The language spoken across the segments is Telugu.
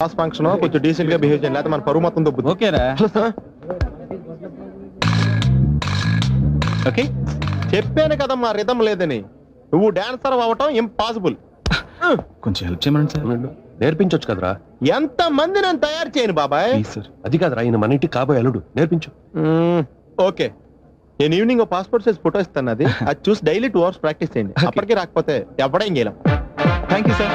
బాస్ ఫంక్షన్ కొంచెం డీసెంట్ గా బిహేవ్ చేయండి, లేకపోతే మన పరువు మొత్తం దొబ్బుతుంది. ఓకేరా? ఓకే, చెప్పాను కదా మా రిధం లేదని. నువ్వు డాన్సర్ అవ్వటం ఇంపాసిబుల్. కొంచెం హెల్ప్ చేయమని సార్. నేర్పించొచ్చు కదరా. ఎంత మంది నేను తయారు చేయను బాబాయ్. సార్ అది కాదురా, ఈయన మన ఇంటికి కాబోయే అల్లుడు, నేర్పించు. ఓకే, నేను ఈవినింగ్ పాస్పోర్ట్ సైజ్ ఫోటో ఇస్తాను, అది చూసి డైలీ 2 hours ప్రాక్టీస్ చేయండి. అప్పటికి రాకపోతే ఎవడేం చేయలేం. Thank you sir.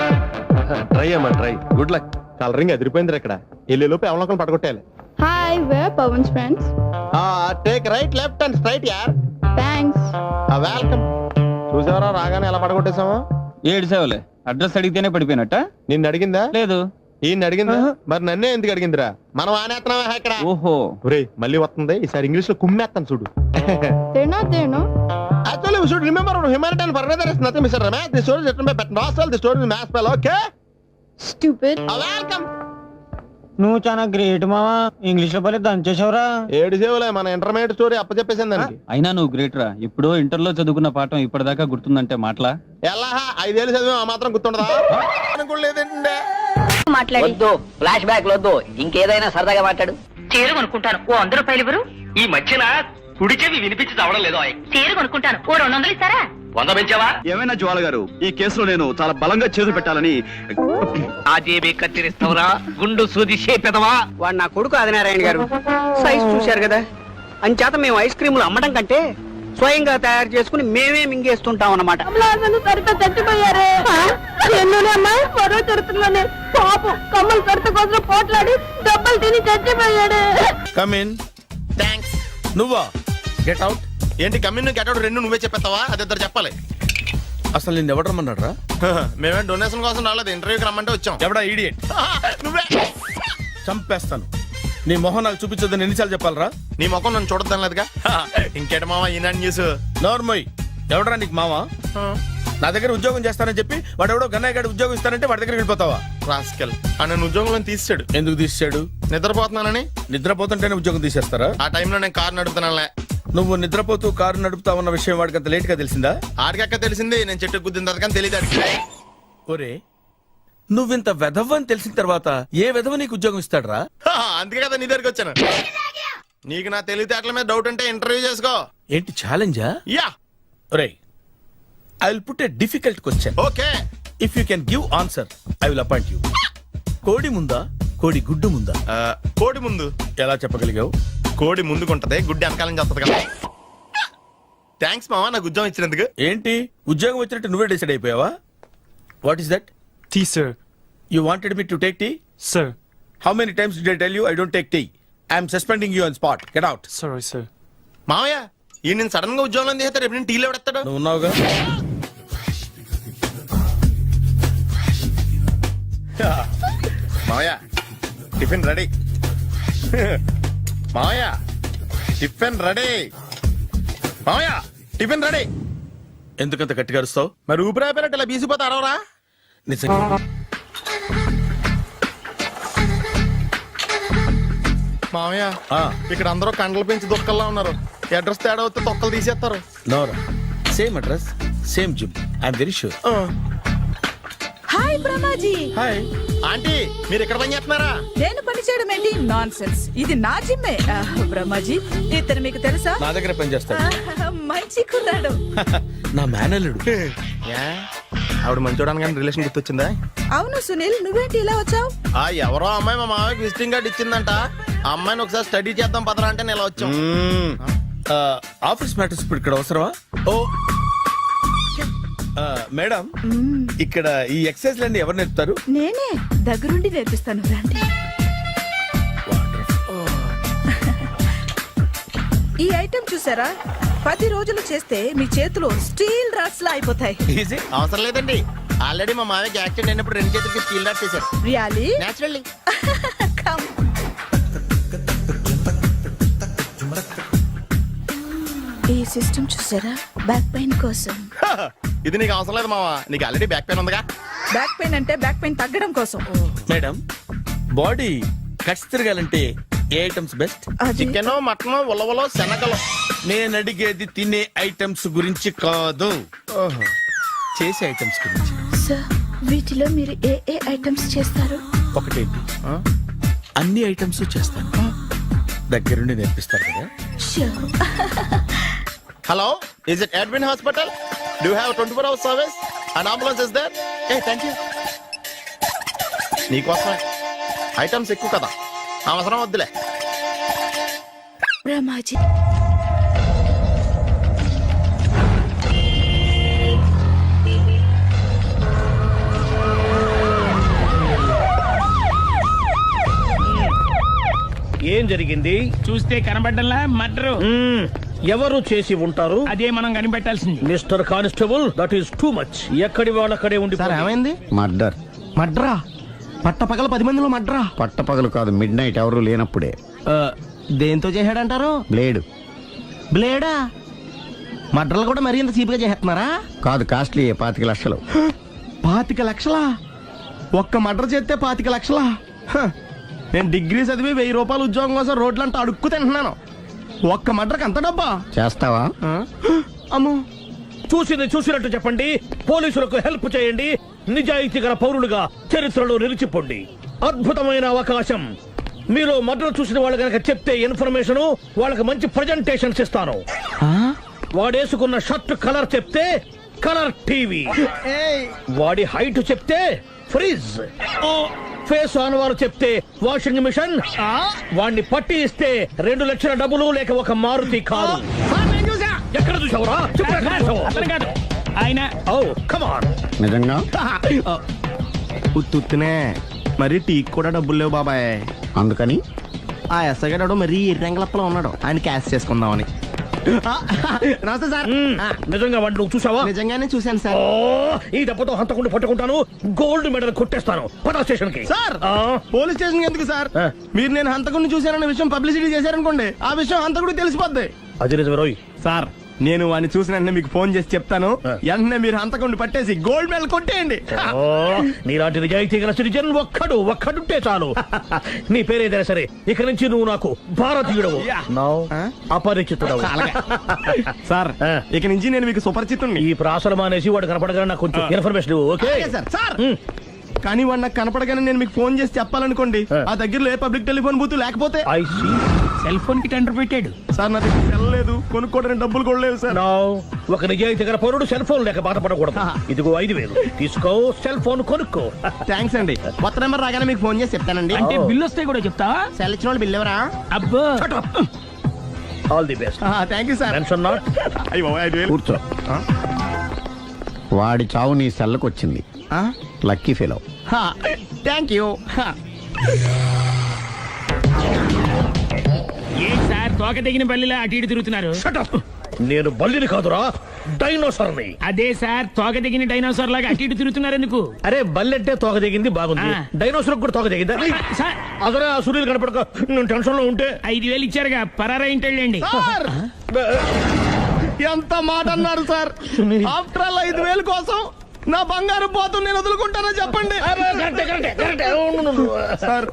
ట్రై అమ్మా ట్రై, గుడ్ లక్. కలరింగ్ అదిరిపోయింది ఇక్కడ. వెళ్ళే లోపు ఎవరినొకరు పడగొట్టాలి. Hi, we're Pawan's friends. Take right left and straight యార్. Thanks. వెల్కమ్. చూసావరా రాగానే ఎలా పడగొట్టేసామో. 7 సేవలే. అడ్రస్ అడిగితేనే పడిపోయినట్ట? నిన్ను అడిగిందా? లేదు. ఈయన అడిగిందా? మరి నన్నే ఎందుకు అడిగిందిరా? మనం ఆనేస్తున్నావా ఇక్కడ? ఓహో, ఒరేయ్ మళ్ళీ వస్తుంది, ఈసారి ఇంగ్లీష్ లో కుమ్మేస్తాను చూడు. They're not there, no? Actually, we should remember humanitarian further is nothing, Mr. Ramesh. The story is written by Petnosel. The story is mass spell, okay? Stupid. Welcome. నువ్వు చాలా గ్రేట్ మావా, ఇంగ్లీష్ లో పని దంచేసావురా. 7 సేవలే మన ఇంటర్మీడియట్ స్టోరీ అప్పచెప్పేసింది దానికి. అయినా నువ్వు గ్రేట్ రా. ఇప్పుడు ఇంటర్లో చదువుకున్న పాఠం ఇప్పటిదాకా గుర్తుందంటే మాటలా? ఎలా 5 ఏళ్ళు చదివా ఆ మాత్రం గుర్తుండదా? అనుకోలేదండి. వద్దు, ఫ్లాష్ బ్యాక్ వద్దు, ఇంకేదైనా సరదాగా మాట్లాడు. చీర కొనుక్కుంటాను, ఓ 100 రూపాయలు ఇవ్వరు? ఈ మధ్యన కుడి చెవి వినిపించి చావడం లేదు. చీర కొనుక్కుంటాను, ఓ 200 ఇస్తారా? 100 పెంచావా? ఏమైనా జ్వాల గారు, ఈ కేసులో నేను చాలా బలంగా చేతులు పెట్టాలని. ఆ జేబీ కత్తిరిస్తావురా, గుండు సూది చేపెదవా. వాడు నా కొడుకు ఆదినారాయణ గారు. సైజ్ చూశారు కదా, అంచేత మేము ఐస్ క్రీములు అమ్మడం కంటే స్వయంగా తయారు చేసుకుని మేమే మింగేస్తుంటాం అన్నమాట. కమలాసను సరిత చచ్చిపోయారే. ఎన్నునే అమ్మాయి పొరవ తిరుగుతున్నానే. పాపు కమ్మలు సరిత కోసం పోట్లాడి దెబ్బలు తిని చచ్చిపోయాడు. Come in. థాంక్స్. నువ్వా? Get out. ఏంటి కమిన్ గెట్ అవుట్ రెండు నువ్వే చెప్పేస్తావా? అది ఇద్దరు చెప్పాలి. అసలు నిన్ను ఎవరు రమ్మన్నాడు రా? మేమే డొనేషన్ కోసం రాలేదు, ఇంటర్వ్యూకి రమ్మంటే వచ్చాం. ఎవడా ఈడియట్? నువ్వే. చంపేస్తాను. నీ మొహం నాకు చూపించొద్దని ఎన్నిసార్లు చెప్పాలరా? నీ ముఖం నన్ను చూడద్దాం లేదుగా. ఇంకేట మావా ఈనాడు న్యూస్. నోర్మోయ్, ఎవడరా నీకు మావా? నా దగ్గర ఉద్యోగం చేస్తానని చెప్పి వాడు ఎవడో గన్నయ్య గారి ఉద్యోగం ఇస్తానంటే వాడి దగ్గర వెళ్ళిపోతావా? రాస్కెల్. నన్ను ఉద్యోగంలో తీసాడు. ఎందుకు తీసాడు? నిద్రపోతున్నానని. నిద్రపోతుంటేనే ఉద్యోగం తీసేస్తారా? ఆ టైంలో నేను కారు నడుపుతున్నానులే. నువ్వు నిద్రపోతూ కారు నడుపుతా ఉన్న విషయం వాడికి అంత లేట్ గా తెలిసిందా? ఆడికక్క తెలిసింది, నేను చెట్టు గుద్దిన తర్వాత కానీ తెలియదు ఆడికి. ఒరే, నువ్వింత వెధవ్ అని తెలిసిన తర్వాత ఏ వెధవ నీకు ఉద్యోగం ఇస్తాడరా? అందుకే కదా నీ దగ్గరికి వచ్చాను. నీకు నా తెలివితేటల మీద డౌట్ ఉంటే ఇంటర్వ్యూ చేసుకో. ఏంటి ఛాలెంజా? యా. ఒరే, I will put a difficult question. Okay. If you can give answer I will appoint you. కోడి ముందా, కోడి గుడ్డు ముందా? కోడి ముందు. ఎలా చెప్పగలిగావు? కోడి ముందుకుంటది, గుడ్డి వెనకాలని చేస్తుంది కదా. థ్యాంక్స్ మావా నాకు ఉద్యోగం ఇచ్చినందుకు. ఏంటి ఉద్యోగం వచ్చినట్టు నువ్వే డిసైడ్ అయిపోయావా? What is that? Tea sir. You wanted me to take tea? Sir. How many times did I tell you I don't take tea? I am suspending you on spot. Get out. Sorry, sir. మావయ్య ఈ నేను సడన్ గా ఉద్యోగంలో తీస్తాడు, రేపు నేను టీలో పెడతాడు. నువ్వు ఉన్నావుగా. మావయ్య టిఫిన్ రెడీ. మావయ్య టిఫిన్ రెడీ. మావయ్య టిఫిన్ రెడీ. ఎందుకంత గట్టిగా అరుస్తావు? మరి ఊపిరాయిపోయినట్టు ఇలా బీసిపోతే అరవరా? నిజంగా మావయ్య ఇక్కడ అందరూ కండలు పెంచి దుక్కల్లా ఉన్నారు. అడ్రస్ తేడా వస్తే తొక్కలు తీసేస్తారు. నోరా, same address same gym. I'm very sure. Hi Brahmaji. Hi aunty, మీరు ఇక్కడ పని చేస్తున్నారా? నేను పని చేయడం ఏంటి? Nonsense. ఇది నా జిమ్మే. బ్రహ్మాజీ, ఇతను మీకు తెలుసా? నా దగ్గర పని చేస్తాడు. మంచి కుర్రాడు. నా మేనల్లుడు. ఆవిడ మంచోడానికి కానీ రిలేషన్ గుర్తొచ్చిందా? అవును సునీల్, నువ్వేంటి ఇలా వచ్చావు? ఎవరో అమ్మాయి మా మామయ్యకి విజిటింగ్ కార్డు ఇచ్చిందంట. ఆ అమ్మాయిని ఒకసారి స్టడీ చేద్దాం పదరా అంటే నేను ఇలా వచ్చాం. ఆఫీస్ మ్యాటర్స్ ఇప్పుడు ఇక్కడ అవసరమా? ఓ మేడం, ఇక్కడ ఈ ఎక్సర్సైజ్ లన్నీ ఎవరు నేర్పుతారు? నేనే దగ్గరుండి నేర్పిస్తాను, రండి. ఈ ఐటెం చూసారా? 10 రోజులు చేస్తే మీ చేతులు స్టీల్ రాట్స్ లా అయిపోతాయి. ఈజీ, అవసరం లేదండి. ఆల్రెడీ మా మామయ్యకి యాక్సిడెంట్ అయినప్పుడు 2 చేతులకి స్టీల్ డాట్ చేశారు. రియల్లీ? నేచురల్లీ. కమ్. ఈ సిస్టమ్ చూసారా? బ్యాక్ పెయిన్ కోసం. ఇది నీకు అవసరం లేదు మావా, నీకు ఆల్రెడీ బ్యాక్ పెయిన్ ఉందిగా. బ్యాక్ పెయిన్ అంటే బ్యాక్ పెయిన్ తగ్గడం కోసం. మేడం, బాడీ కట్స్ తిరగాలంటే ఏ ఐటమ్స్ బెస్ట్? చికెన్, మటన్, ఉలవలో, శనగలు. నేను అడిగేది తినే ఐటమ్స్ గురించి కాదు, చేసే ఐటమ్స్ గురించి. సార్, వీటిలో మీరు ఏ ఐటమ్స్ చేస్తారు? ఒకటేంటి అన్ని ఐటమ్స్ చేస్తాను. దగ్గరుండి నేర్పిస్తారు కదా. Hello, is it admin hospital? Do have 24 hours service? And ambulance is there? ఏ థ్యాంక్ యూ. నీకోసమే. ఐటమ్స్ ఎక్కువ కదా, అవసరం వద్దులే. రమాజీ ఏం జరిగింది? చూస్తే కనబడ్డంలా మర్డరు. ఎవరు చేసి ఉంటారు? అదే మనం కనిపెట్టాల్సింది. Mister constable, that is too much. ఎక్కడి వాళ్ళక్కడే ఉండి ఏమైంది? మర్డర్. మడ్రా పట్టపగల 10 మందిలో మడ్రా. పట్టపగలు కాదు, మిడ్ నైట్ ఎవరు లేనప్పుడే. దేంతో చేశాడంటారు? బ్లేడ్. బ్లేడా? మడ్రలు కూడా మరీ ఇంత చీప్ గా చేస్తున్నారా? కాదు, కాస్ట్లీ 25 లక్షలు. 25 లక్షలా? ఒక్క మడ్ర చేస్తే 25 లక్షలా? నేను డిగ్రీ చదివి 1000 రూపాయలు ఉద్యోగం కోసం రోడ్లంతా అడుక్కు తింటున్నాను. ఒక్క మడ్రకు అంత డబ్బా? చేస్తావా? అమ్మో. చూసింది చూసినట్టు చెప్పండి. పోలీసులకు హెల్ప్ చేయండి. నిజాయితీ గల పౌరులుగా చరిత్రలో నిలిచిపోండి. అద్భుతమైన అవకాశం. మీరు మర్డర్ చూసిన వాళ్ళు కనుక చెప్తే ఇన్ఫర్మేషన్, వాళ్ళకి మంచి ప్రజెంటేషన్స్ ఇస్తాను. వాడేసుకున్న షర్ట్ కలర్ చెప్తే కలర్ టీవీ, వాడి హైట్ చెప్తే ఫ్రిజ్, ఫేస్ ఆన్ వారు చెప్తే వాషింగ్ మిషన్, వాడిని పట్టి ఇస్తే 2 లక్షల డబ్బులు లేక ఒక మారుతి కారు. ఎక్కడ చూసావురా? ఆయన కమాన్. నిజంగా? ఉత్తునే మరి టీకి కూడా డబ్బులు లేవు బాబాయ్. అందుకని ఆ ఎస్ఐగాడు మరీ ఎర్రంగలప్పలో ఉన్నాడు, ఆయన క్యాష్ చేసుకుందామని. నమస్తే సార్. నిజంగా వాడిని నువ్వు చూసావా? నిజంగానే చూశాను సార్. ఈ దెబ్బతో హంతకుండా పట్టుకుంటాను, గోల్డ్ మెడల్ కొట్టేస్తాను. పటా స్టేషన్ కి. సార్, పోలీస్ స్టేషన్ ఎందుకు సార్? మీరు నేను హంతకుడిని చూశానన్న విషయం పబ్లిసిటీ చేశారనుకోండి, ఆ విషయం హంతకుడికి తెలిసిపోద్ది. అది నిజమే రోయ్. సార్, నేను వాడిని చూసిన వెంటనే మీకు ఫోన్ చేసి చెప్తాను. వెంటనే మీరు హంతకుడిని పట్టేసి గోల్డ్ మెడల్ కొట్టేయండి. నీలాంటి నిజాయితీ గల సిటిజన్ ఒక్కడుంటే చాలు. నీ పేరేదైనా సరే, ఇక నుంచి నువ్వు నాకు భారతీయుడవు, అపరిచితుడవు. సార్, ఇక నుంచి నేను మీకు సుపరిచితుడిని. ఈ ప్రాసలు మానేసి వాడు కనపడగానే నాకు కొంచెం ఇన్ఫర్మేషన్ ఇవ్వు, ఓకే? సార్. సార్, కానీ వాడు నాకు కనపడగానే నేను మీకు ఫోన్ చేసి చెప్పాలనుకోండి, ఆ దగ్గరలో ఏ పబ్లిక్ టెలిఫోన్ బూత్ లేకపోతే. సెల్ ఫోన్ కి టెండర్ పెట్టాడు సార్. నా దగ్గర సెల్ లేదు, కొనుక్కోవడానికి డబ్బులు కూడా లేవు సార్. ఒక నిజాయితీ గల పౌరుడు సెల్ ఫోన్ లేక బాధపడకూడదు. ఇదిగో 5000 తీసుకో, సెల్ ఫోన్ కొనుక్కో. థ్యాంక్స్ అండి. కొత్త నెంబర్ రాగానే మీకు ఫోన్ చేసి చెప్తానండి. అంటే బిల్ వస్తే కూడా చెప్తా? సెల్ ఇచ్చిన వాళ్ళు బిల్ ఎవరా? అబ్బో. All the best. Thank you sir. Mention not. కూర్చో. వాడి చావు నీ సెల్లకు వచ్చింది. Lucky fellow. Thank you. Sir, తోక తెగిన బల్లిలా అటు ఇటు తిరుగుతున్నారు. నేను బల్లిని కాదురా, డైనోసార్ ని. అదే సార్, తోక తెగిన డైనోసార్ లాగా అటు ఇటు తిరుగుతున్నారు ఎందుకు? అరే, బల్లెట్టే తోక తెగింది, బాగుంది. డైనోసార్ కూడా తోక తెగిందా? అదరే ఆ సూర్యులు కనపడక నేను టెన్షన్ లో ఉంటే 5000 ఇచ్చారుగా, పరారా ఇంటండి. ఎంత మాట అన్నారు సార్? ఆఫ్టర్ ఆల్ 5000 కోసం నా బంగారు పోతు నేను వదులుకుంటానని చెప్పండి. సార్,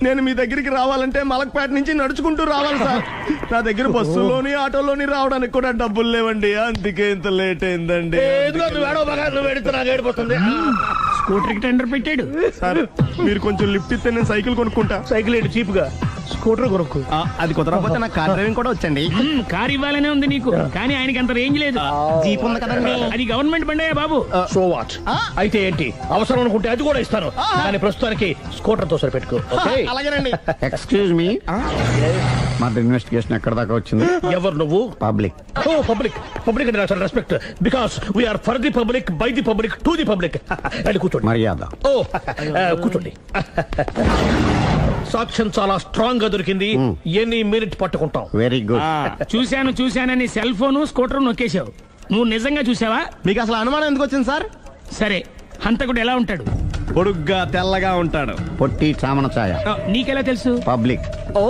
నేను మీ దగ్గరికి రావాలంటే మలక్పేట నుంచి నడుచుకుంటూ రావాలి సార్. నా దగ్గర బస్సులోని ఆటోలోని రావడానికి కూడా డబ్బులు లేవండి, అందుకే ఇంత లేట్ అయిందండి. స్కూటర్ కి టెండర్ పెట్టాడు సార్. మీరు కొంచెం లిఫ్ట్ ఇస్తే నేను సైకిల్ కొనుక్కుంటా. సైకిల్ ఏంటి చీప్ గా? స్కూటర్ కొనుక్కు. అది కుదరకపోతే నాకు కార్ డ్రైవింగ్ కూడా వచ్చండి. కార్ ఇవ్వాలనే ఉంది నీకు, కానీ ఆయనకి అంత రేంజ్ లేదు. జీప్ ఉంది కదండి. అది గవర్నమెంట్ బండే బాబు. So what? అయితే ఏంటి, అవసరం అనుకుంటే అది కూడా ఇస్తాను, కానీ ప్రస్తుతానికి స్కూటర్ తో సరిపెట్టుకో. అలాగేనండి. ఎక్స్క్యూజ్ మీ, మర్డర్ ఇన్వెస్టిగేషన్ ఎక్కడ దాకా వచ్చింది? ఎవరు నువ్వు? పబ్లిక్. ఓ, పబ్లిక్. పబ్లిక్ అంటే నాకు respect, because we are for the public, by the public, to the public. అది కూర్చోండి. మర్యాద. ఓ, కూర్చోండి. సాక్ష్యం చాలా స్ట్రాంగ్ గా దొరికింది. ఎన్ని మినిట్ పట్టుకుంటాం. Very good. చూశానని సెల్ ఫోన్ స్కూటర్ నొక్కేశావు. నువ్వు నిజంగా చూసావా? మీకు అసలు అనుమానం ఎందుకు వచ్చింది సార్? సరే, హంతకుడు ఎలా ఉంటాడు? పొడుగ్గా తెల్లగా ఉంటాడు. పొట్టి చామన ఛాయ. నీకెలా తెలుసు? పబ్లిక్. ఓ,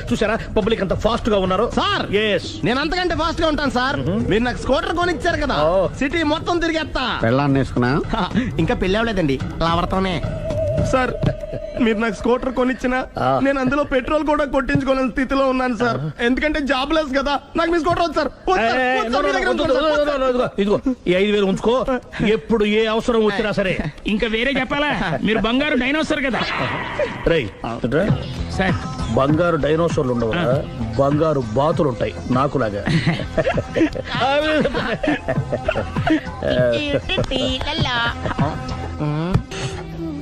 చూసారా పబ్లిక్ అంత ఫాస్ట్ గా ఉన్నారు సార్. ఎస్, నేను అంతకంటే ఫాస్ట్ గా ఉంటాను సార్. మీరు నాకు స్కూటర్ కొనిచ్చారు కదా, సిటీ మొత్తం తిరిగేస్తా. పెళ్ళాన్ని వేసుకున్నా? ఇంకా పెళ్ళి అవ్వలేదండి, లావడతోనే. సార్ మీరు నాకు స్కూటర్ కొనిచ్చిన నేను అందులో పెట్రోల్ కూడా కొట్టించుకోలేని స్థితిలో ఉన్నాను సార్. ఎందుకంటే జాబ్ లెస్ కదా. నాకు మీ స్కూటర్ వద్దు సార్. వద్దు సార్. వద్దు సార్. మీ దగ్గర ఉంచుకోండి సార్. ఇదిగో ఈ 5,000 ఉంచుకో. ఎప్పుడు ఏ అవసరం వచ్చినా సరే. ఇంకా వేరే చెప్పాలా? మీరు బంగారు డైనోసార్ కదా. రేయ్ సార్ బంగారు డైనోసార్లు ఉండవు, బంగారు బాతులు ఉంటాయి నాకులాగా.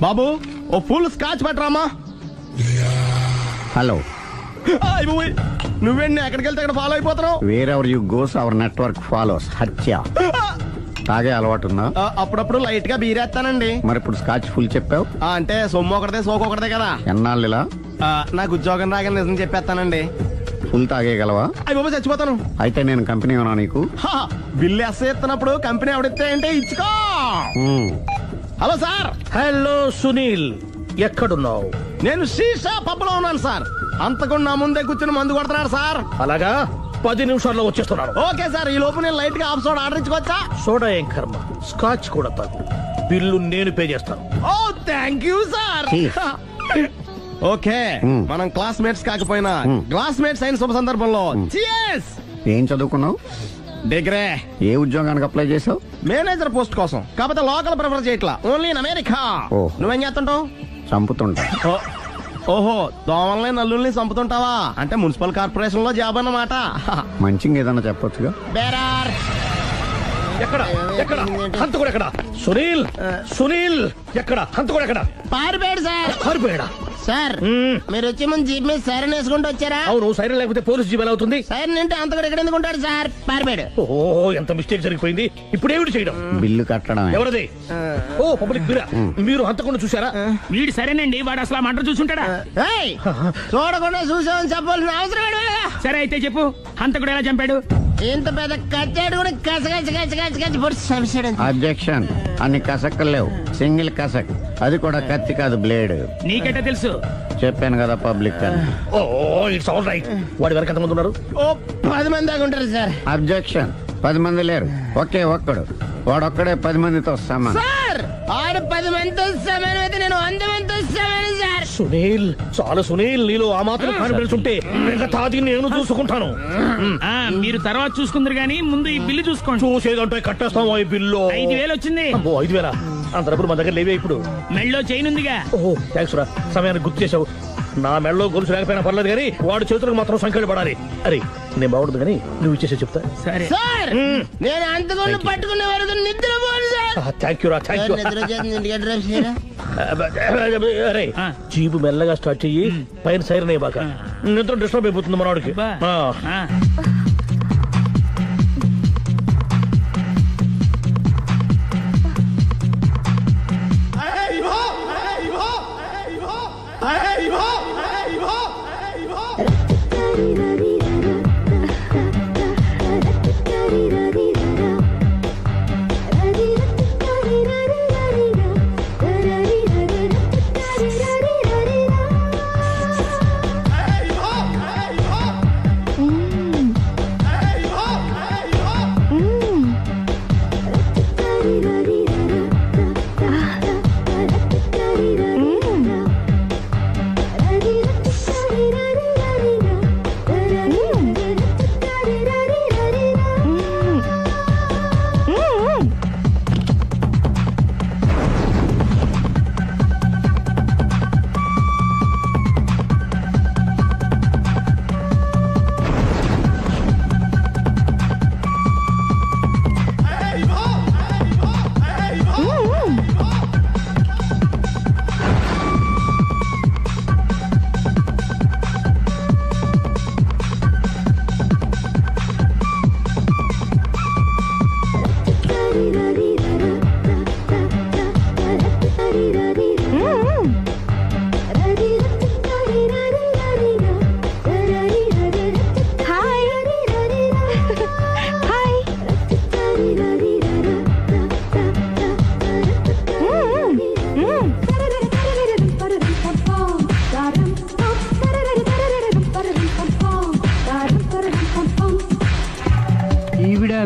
బాబు ఓ ఫుల్ స్కాచ్ పెట్టరామా. హలో, నువ్వేంటి ఎక్కడికి వెళ్తే అక్కడ ఫాలో అయిపోతున్నావు? Wherever you goes our network follows. హత్య. తాగే అలవాటు ఉందా? అప్పుడప్పుడు లైట్ గా బీరేస్తానండి. మరి ఇప్పుడు స్కాచ్ ఫుల్ చెప్పావు అంటే సొమ్ము ఒకటిదే సోకు ఒకటిదే కదా. ఎన్నాళ్ళు ఇలా? నాకు ఉద్యోగం రాగానే నిజం చెప్పేస్తానండి. ఫుల్ తాగేయగలవా? అయ్యి బాబు చచ్చిపోతాను. అయితే నేను కంపెనీ ఉన్నా నీకు. బిల్లు ఎస్ ఎత్తినప్పుడు కంపెనీ ఎవడితే అంటే ఇచ్చుకో. Hello sir. హలో సునీల్, ఎక్కడున్నావు? నేను శీషా పబ్బులో ఉన్నాను సార్. అంతకుండా నా ముందే కూర్చుని మందు కొడుతున్నాడు సార్. అలాగా, 10 నిమిషాల్లో వచ్చేస్తున్నాను. Okay sir. ఈ లోపు నేను లైట్ గా హాఫ్ సోడా ఆర్డర్ ఇచ్చుకోవచ్చా? సోడా ఏం కర్మ, స్కాచ్ కూడా తాగు. బిల్లు నేను పే చేస్తాను. ఓ థ్యాంక్ యూ సార్. ఓకే, మనం క్లాస్మేట్స్ కాకపోయినా క్లాస్మేట్స్ అయిన శుభ సందర్భంలో cheers. ఏం చదువుకున్నావు? డిగ్రీ. ఏ ఉద్యోగానికి అప్లై చేసావు? మేనేజర్ పోస్ట్ కోసం. కాకపోతే లోకల్ ప్రిఫర్ చేయట్లా, ఓన్లీ ఇన్ అమెరికా. నువ్వేం చేస్తుంటావు? చంపుతుంటా. ఓహో, దోమల్ని నల్లుల్ని చంపుతుంటావా? అంటే మున్సిపల్ కార్పొరేషన్ లో జాబ్ అన్నమాట. మంచిగా ఏదన్నా చెప్పొచ్చుగా. బేరార్. ఎక్కడ ఎక్కడ హంతకుడు ఎక్కడ? సునీల్, సునీల్ ఎక్కడ? హంతకుడు ఎక్కడ? పారిపోయాడు సార్. పారిపోయాడా? సార్ మీరు వచ్చే ముందు జీప్ మీద సైరన్ వేసుకుంటూ వచ్చారా? అవును, సైరన్ లేకపోతే పోలీస్ జీప్ ఎలా అవుతుంది? సైరన్ అంటే అంతకుడు ఎక్కడ ఎందుకు ఉంటాడు సార్? పారిపోయాడు. ఓ, ఎంత మిస్టేక్ జరిగిపోయింది. ఇప్పుడు ఏమిటి చేయడం? బిల్లు కట్టడం. ఎవరది? ఓ, పబ్లిక్ బిరా. మీరు హంతకుండా చూసారా? వీడు సరేనండి, వాడు అసలు మంట చూసుంటాడా? చూడకుండా చూసామని చెప్పాల్సిన అవసరం లేదు. సరే అయితే చెప్పు, హంతకుడు ఎలా చంపాడు? ఇంత పెద్ద కచ్చాడు కూడా కస అబ్జెక్షన్. అన్ని కసక్కలు లేవు, సింగిల్ కసక్. అది కూడా కత్తి కాదు, బ్లేడ్. నీకెట్టా తెలుసు? చెప్పాను కదా పబ్లిక్ అని. ఓ, ఇట్స్ ఆల్ రైట్. వాడి వరకు ఎంతమంది ఉన్నారు? ఓ 10 మంది దాకా ఉంటారు సార్. అబ్జెక్షన్. 10 మంది లేరు, ఒకే ఒక్కడు. వాడొక్కడే 10 మందితో సమానం. సార్ ఆడు 10 మందితో సమానం అయితే నేను 100 మందితో సమానం సార్. సునీల్, చాలా సునీల్, నీలో ఆ మాత్రం కాన్ఫిడెన్స్ ఉంటే మిగతాది నేను చూసుకుంటాను. మీరు తర్వాత చూసుకుందరు గానీ ముందు ఈ బిల్లు చూసుకోండి. చూసేదంటే కట్టేస్తాము. ఈ బిల్లు 5,000 వచ్చింది. 5,000? అంత డబ్బులు మన దగ్గర లేవే. ఇప్పుడు మెళ్ళో చైన్ ఉందిగా. ఓహో, థ్యాంక్స్ రా, సమయానికి గుర్తు చేసావు. నా మెళ్ళలో గొలుసు లేకపోయినా పర్లేదు కానీ వాడి చేతులకు మాత్రం సంఖ్యలు పడాలి. అరే, నేను బాగుండదు కానీ నువ్వు ఇచ్చేసే చెప్తా. సరే సార్. నేను అంతకుండా పట్టుకునే వరకు నిద్రపోను సార్. థ్యాంక్ యూ రా, థ్యాంక్ యూ. అరే, జీబు మెల్లగా స్టార్ట్ చెయ్యి, పైన సైరన్ అయ్యాక నిద్ర డిస్టర్బ్ అయిపోతుంది మనవాడికి.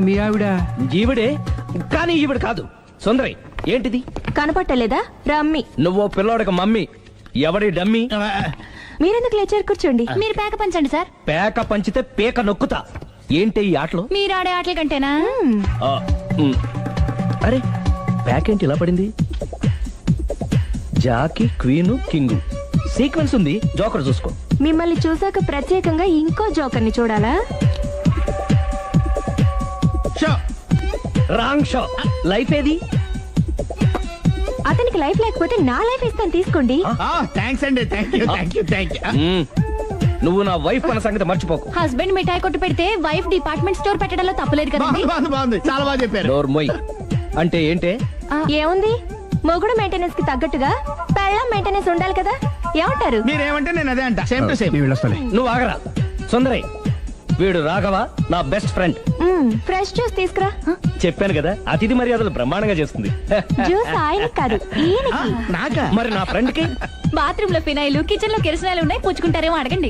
మీ ఆవిడ జీవుడే, కానీ ఈవిడ కాదు, సుందరి. ఏంటిది? కనపట్టలేదా? రమ్మి. నువ్వు పిల్లోడికి మమ్మీ, ఎవడి డమ్మీ? మీరెందుకు లేచారు? కూర్చోండి. మీరు పేక పంచండి సార్. పేక పంచితే పేక నొక్కుతా. ఏంటి ఈ ఆటలు? మీరు ఆడే ఆటల కంటేనా? ఆ, అరే పేకేంటి ఇలా పడింది? జాకి, క్వీను, కింగు సీక్వెన్స్ ఉంది. జోకర్ చూసుకో. మిమ్మల్ని చూసాక ప్రత్యేకంగా ఇంకో జోకర్ని చూడాలా? Wrong show. లైఫ్ ఏది? అతనికి లైఫ్ లేకపోతే నా లైఫ్ ఇస్తాను, తీసుకోండి. థ్యాంక్స్ అండి. Thank you. నువ్వు నా వైఫ్ అన్న సంగతి మర్చిపోకు. హస్బెండ్ మిఠాయి కొట్టు పెడితే వైఫ్ డిపార్ట్మెంట్ స్టోర్ పెట్టడంలో తప్పలేదు కదండి. బాగుంది, చాలా బాగా చెప్పారు. డోర్ మొయ్. అంటే ఏంటే? ఏముంది, మొగుడు మెయింటెనెన్స్ కి తగ్గట్టుగా పెళ్ళాం మెయింటెనెన్స్ ఉండాలి కదా. ఏమంటారు? మీరేమంటే నేను అదే అంట. Same to same. నువ్వు ఆగరా సుందరై. వీడు రాఘవ, నా బెస్ట్ ఫ్రెండ్. ఫ్రెష్ జ్యూస్ తీసుకురా. చెప్పాను కదా, అతిథి మర్యాదలు బ్రహ్మాండంగా చేస్తుంది. జ్యూస్ ఆయనకి కాదు, ఈయనకి. నాకా? మరి నా ఫ్రెండ్ కి? బాత్రూమ్ లో ఫినాయిల్, కిచెన్ లో కిరసనాయిలు ఉన్నాయి, పుచ్చుకుంటారేమో అడగండి.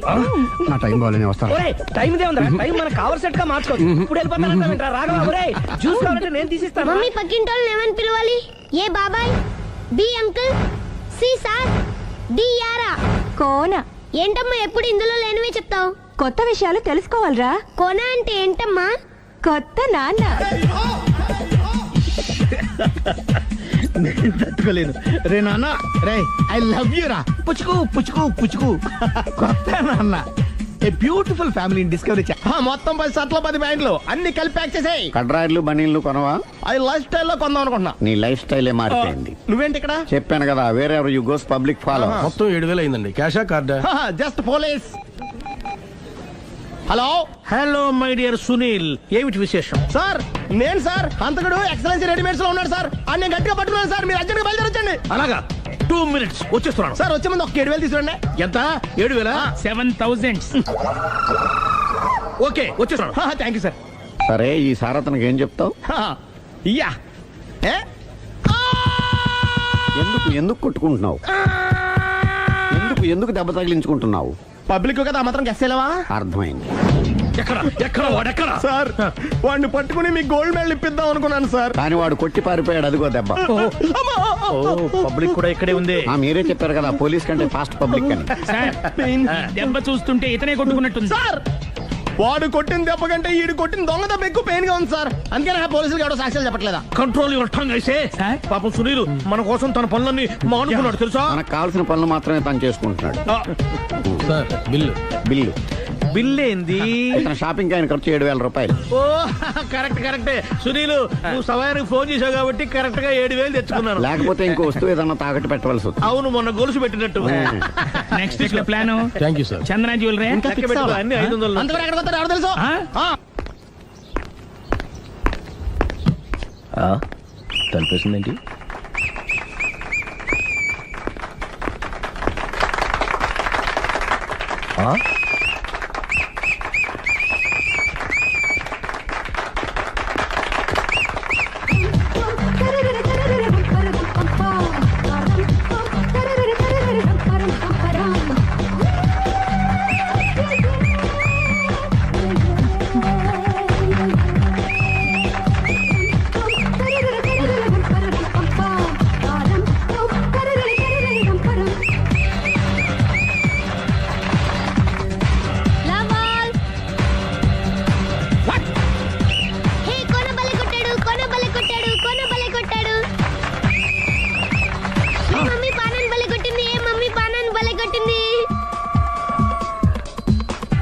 నా టైం బాగాలేని వస్తాను. ఒరేయ్, టైం ఇదే ఉందా? టైం మనకు కవర్ సెట్ గా మార్చుకోవచ్చు. ఇప్పుడు వెళ్ళిపోతానంటావేంట్రా రాఘవ? ఒరేయ్, జ్యూస్ కావాలంటే నేను తీసిస్తాను. మమ్మీ పక్కింటోళ్ళని ఏమని పిలవాలి? ఏ బాబాయ్, B uncle, C sir, D యారా. కోన. ఏంటమ్మా ఎప్పుడు ఇందులో లేనివే చెప్తావు? కొత్త విషయాలు తెలుసుకోవాలిరా. కోన అంటే ఏంటమ్మా? కొత్త నాన్న. తట్టుకోలేదు రే నాన్న. రే ఐ లవ్ యూ రా. పుచ్చుకు పుచ్చుకు పుచ్చుకు. కొత్త నాన్న. A beautiful family discovery. మొత్తం 10 షర్ట్లు 10 ప్యాంట్లు అన్ని కలిపి ప్యాక్ చేసేయ్. కడ్రాయిలు బనీళ్లు కొనవా? అవి లైఫ్ స్టైల్లో కొందాం అనుకుంటున్నా. నీ లైఫ్ స్టైలే మారిపోయింది. నువ్వేంటి ఇక్కడ? చెప్పాను కదా, వేరే ఎవరు యు గోస్ పబ్లిక్ ఫాలో. మొత్తం 7,000 అయిందండి. క్యాషా కార్డా? Just police. Hello hello my dear Sunil, ఏమిటి విశేషం? సార్, నేను సార్ అంతకుడు ఎక్సలెన్సీ రెడీమేడ్స్ లో ఉన్నాడు సార్. అని నేను గట్టిగా పట్టుకున్నాను సార్. మీరు అర్జెంట్గా బయలుదేరొచ్చండి. అలాగా, 2 minutes వచ్చేస్తున్నాను. సార్ వచ్చే ముందు ఒక 7,000 తీసుకురండి. ఎంత? 7,000? 7,000. ఓకే, వచ్చేస్తున్నాను. Thank you sir. సరే, ఈ సారతనకి ఏం చెప్తావు? ఇయ్యా. ఎందుకు కొట్టుకుంటున్నావు? ఎందుకు దెబ్బ తగిలించుకుంటున్నావు? పబ్లిక్ కదా మాత్రం గెస్సేలేవా? అర్థమైంది. ఎక్కడ సార్, వాడిని పట్టుకుని మీకు గోల్డ్ మెడల్ ఇప్పిద్దాం అనుకున్నాను సార్. కానీ వాడు కొట్టి పారిపోయాడు. అదిగో దెబ్బ. పబ్లిక్ కూడా ఇక్కడే ఉంది. మీరే చెప్పారు కదా, పోలీస్ కంటే ఫాస్ట్ పబ్లిక్ అని. దెబ్బ చూస్తుంటే ఇతనే కొట్టుకున్నట్టుంది. సార్, వాడు కొట్టిన దెబ్బ కంటే ఈడు కొట్టిన దొంగ దెబ్బ ఎక్కువ పెయిన్ గా ఉంది సార్. అందుకే నా పోలీసులు ఎవడో సాక్ష్యాలు చెప్పట్లేదా? కంట్రోల్ యువర్ టంగ్ అయితే. పాపం సునీల్ మన కోసం తన పనులన్నీ మానుకున్నాడు తెలుసా? మనకు కావాల్సిన పనులు మాత్రమే తను చేసుకుంటున్నాడు. Sir bill. బిల్ ఏంది? ఇతను షాపింగ్ ఆయన ఖర్చు 7,000 రూపాయలు. ఓ కరెక్టే. సునీల్, నువ్వు సమయానికి ఫోన్ చేసావు కాబట్టి కరెక్ట్ గా 7,000 తెచ్చుకున్నాను. లేకపోతే ఇంకో వస్తువు ఏదన్నా తాకట్టు పెట్టవలసి వస్తుంది. అవును, మొన్న గొలుసు పెట్టినట్టు. నెక్స్ట్ వీక్ లో plan. Thank you sir. Chandana jewellery అన్ని 500. అంతవరకు ఎక్కడ పోతారు ఎవరు తెలుసు? కనిపిస్తుందేంటి?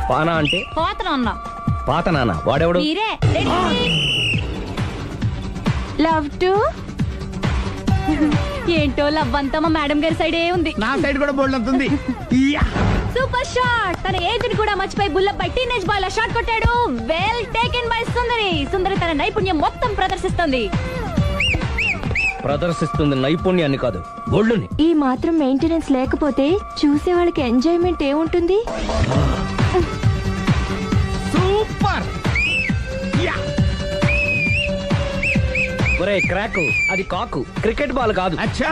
పానా అంటే పాత నాన్న. వాడెవడు? లవ్ టు ఏంటో లవ్ అంతా మా మేడం గారి సైడే ఉంది. నా సైడ్ కూడా బోల్డ్ అవుతుంది. Super shot. తన ఏజ్ ని కూడా మర్చిపోయి బుల్లపై టీనేజ్ బాయ్ లా షాట్ కొట్టాడు. వెల్ టేకెన్ బై సుందరి. సుందరి తన నైపుణ్యం మొత్తం ప్రదర్శిస్తుంది నైపుణ్యాన్ని కాదు, గోల్డ్ని. ఈ మాత్రం మెయింటెనెన్స్ లేకపోతే చూసే వాళ్ళకి ఎంజాయ్మెంట్ ఏముంటుంది? సూపర్. ఒరే క్రాక్, అది కాకు, క్రికెట్ బాల్ కాదు. అచ్చా,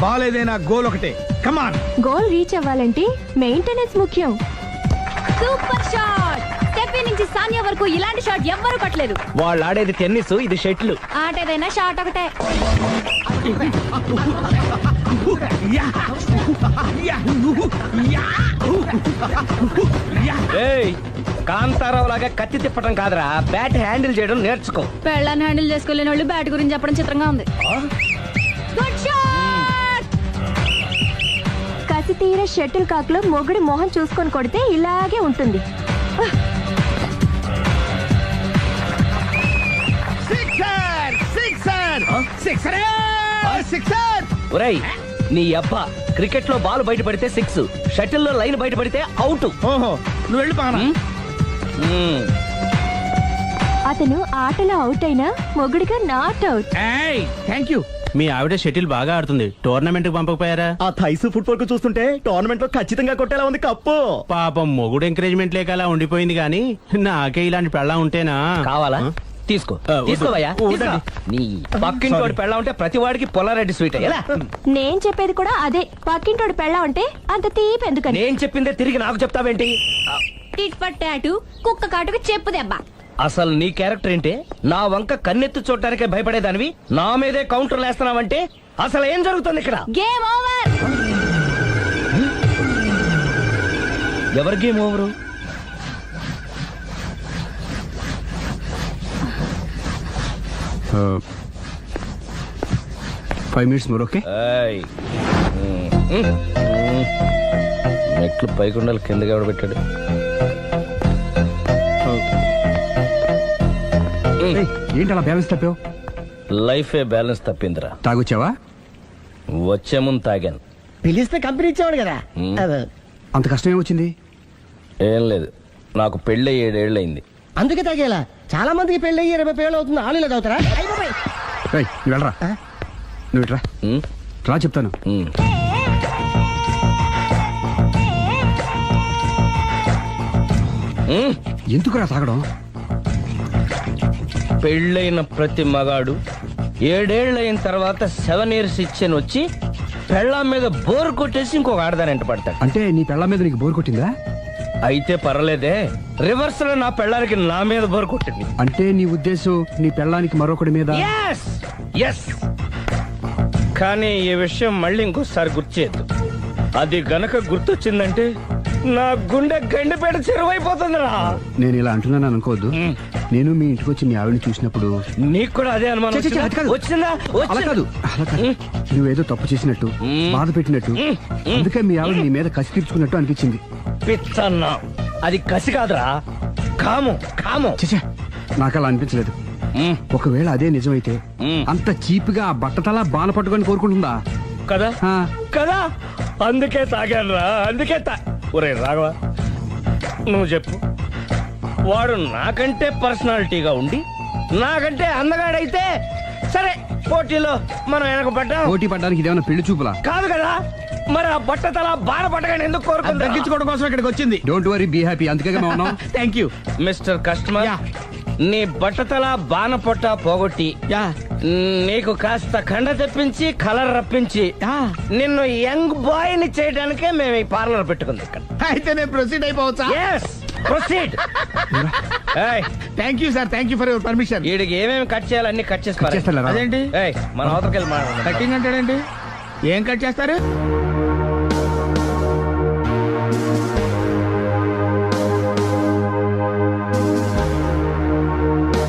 బాల్ ఏదైనా గోల్ ఒకటే. కమాన్. గోల్ రీచ్ అవ్వాలంటే మెయింటెనెన్స్ ముఖ్యం. Super shot. స్టెఫీ నుంచి సానియా వరకు ఇలాంటి షాట్ ఎవ్వరూ కొట్టలేదు. వాళ్ళు ఆడేది టెన్నిస్, ఇది షటిల్. ఆట ఏదైనా షాట్ ఒకటే. కాంతారావు లాగా కత్తి తిప్పటం కాదురా, బ్యాట్ హ్యాండిల్ చేయడం నేర్చుకో. పెళ్ళాన్ని హ్యాండిల్ చేసుకోలేని వాళ్ళు బ్యాట్ గురించి చెప్పడం చిత్రంగా ఉంది. కసి తీర షటిల్ కాక్ లో మొగుడి మొహం చూసుకొని కొడితే ఇలాగే ఉంటుంది. ఒరేయ్ నీ అబ్బా, క్రికెట్ లో బాల్ బయట పడితే 6, షటిల్ లో లైన్ బయట పడితే అవుట్. ఓహో నువ్వు వెళ్ళి పానా. అతను ఆటలో అవుట్ అయినా మొగుడిగా నాట్ అవుట్. Thank you. మీ ఆవిడ షటిల్ బాగా ఆడుతుంది, టోర్నమెంట్ కి పంపకపోయారా? ఆ థైస్ ఫుట్బాల్ కు చూస్తుంటే టోర్నమెంట్ లో ఖచ్చితంగా కొట్టేలా ఉంది కప్పు. పాపం మొగుడు ఎంకరేజ్మెంట్ లేక అలా ఉండిపోయింది గానీ నాకే ఇలాంటి పెళ్ళా ఉంటేనా. కావాలా? తీసుకో తీసుకోవయ్యా. నీ పక్కింటి వాడి పెళ్ళ ఉంటే ప్రతి వాడికి పొలారెడ్డి స్వీట్. ఎలా? నేను చెప్పేది కూడా అదే. పక్కింటోడు పెళ్ళా ఉంటే అంత తీపి ఎందుకని? నేను చెప్పిందే తిరిగి నాకు చెప్తావేంటి? టిట్ పట్ టాటు, కుక్క కాటుకు చెప్పు దెబ్బ. అసలు నీ క్యారెక్టర్ ఏంటి? నా వంక కన్నెత్తి చూడటానికే భయపడేదానివి నా మీదే కౌంటర్లు వేస్తున్నావంటే అసలు ఏం జరుగుతుంది ఇక్కడ? Game over. ఎవరి game over? 5 minutes more, okay? మెట్లు పైకుండాలి కిందకి ఎవడ పెట్టాడు? ఏంటి అలా బ్యాలెన్స్ తప్పావు? లైఫే బ్యాలెన్స్ తప్పిందిరా. తాగొచ్చావా? వచ్చే ముందు తాగాను. పిలిస్తే కంపెనీ ఇచ్చేవాడు కదా. అంత కష్టం ఏమొచ్చింది? ఏం లేదు, నాకు పెళ్ళి 7 ఏళ్ళు అయింది. అందుకే తాగేలా. చాలా మందికి పెళ్లి 20 ఏళ్ళు అవుతుంది. ఆలీలో తాగుతారా? నువ్వు వెళ్ళరా, నువ్వు ఇట్రా రా చెప్తాను. ఎందుకురా తాగడం? పెళ్ళైన ప్రతి మగాడు 7 ఏళ్ళు అయిన తర్వాత 7 years ఇచ్చాను వచ్చి పెళ్ళాం మీద బోర్ కొట్టేసి ఇంకొక ఆడదానంట పడతాడు. అంటే నీ పెళ్ళ మీద నీకు బోర్ కొట్టిందా? అయితే పర్లేదే, రివర్స్ లో నా పెళ్ళానికి నా మీద బోర్ కొట్టింది. అంటే నీ ఉద్దేశం నీ పెళ్ళానికి మరొకటి మీద? ఎస్. కానీ ఈ విషయం మళ్ళీ ఇంకోసారి గుర్చేయద్దు. అది గనక గుర్తొచ్చిందంటే నా గుండె గండిపేట చెరువైపోతుందిరా. నేను ఇలా అంటున్నాను అనుకోవద్దు. నేను మీ ఇంటికి వచ్చి మీ ఆవిడని చూసినప్పుడు నీకు కూడా అదే అనుమానం వచ్చిందా? అలా కాదు. నువ్వేదో తప్పు చేసినట్టు, బాధ పెట్టినట్టు, అందుకే మీ ఆవిడ నీ మీద కసి తీర్చుకున్నట్టు అనిపించింది. పిచ్చన్నా, అది కసి కాదురా, కాము. చచ్చా, నాకు అలా అనిపించలేదు. ఒకవేళ అదే నిజమైతే అంత చీప్ గా బట్టతలా బాణ పట్టుకొని కోరుకుంటుందా? కదా కదా, అందుకే తాగాను రా, అందుకే ఒరే రాఘవ, నువ్వు చెప్పు. వాడు నాకంటే పర్సనాలిటీగా ఉండి నాకంటే అందగాడైతే సరే, పోటీలో మనం వెనకబడ్డాం. పోటీ పడ్డానికి ఇదేమన్నా పెళ్లి చూపులా? కాదు కదా, మరి ఆ బట్టతల బాణ పట్టగానే ఎందుకు కోరుకుంది? తగ్గించుకోవడం కోసం ఇక్కడికి వచ్చింది. Don't worry, be happy. అందుకే మేము ఉన్నాం. Thank you mister customer. నీ బట్టతల బాణ పొట్ట పోగొట్టి నీకు కాస్త కండ తెప్పించి కలర్ రప్పించి నిన్ను యంగ్ బాయ్ ని చేయడానికే మేము ఈ పార్లర్ పెట్టుకుంది ఇక్కడ. అయితే నేను ప్రొసీడ్ అయిపోవచ్చా? Proceed. Thank you sir, thank you for your permission. వీడికి ఏమేమి కట్ చేయాలి అన్ని కట్ చేసి చేస్తారా? అదేంటి మన అవతలకి వెళ్ళి కటింగ్ అంటాడేంటి? ఏం కట్ చేస్తారు?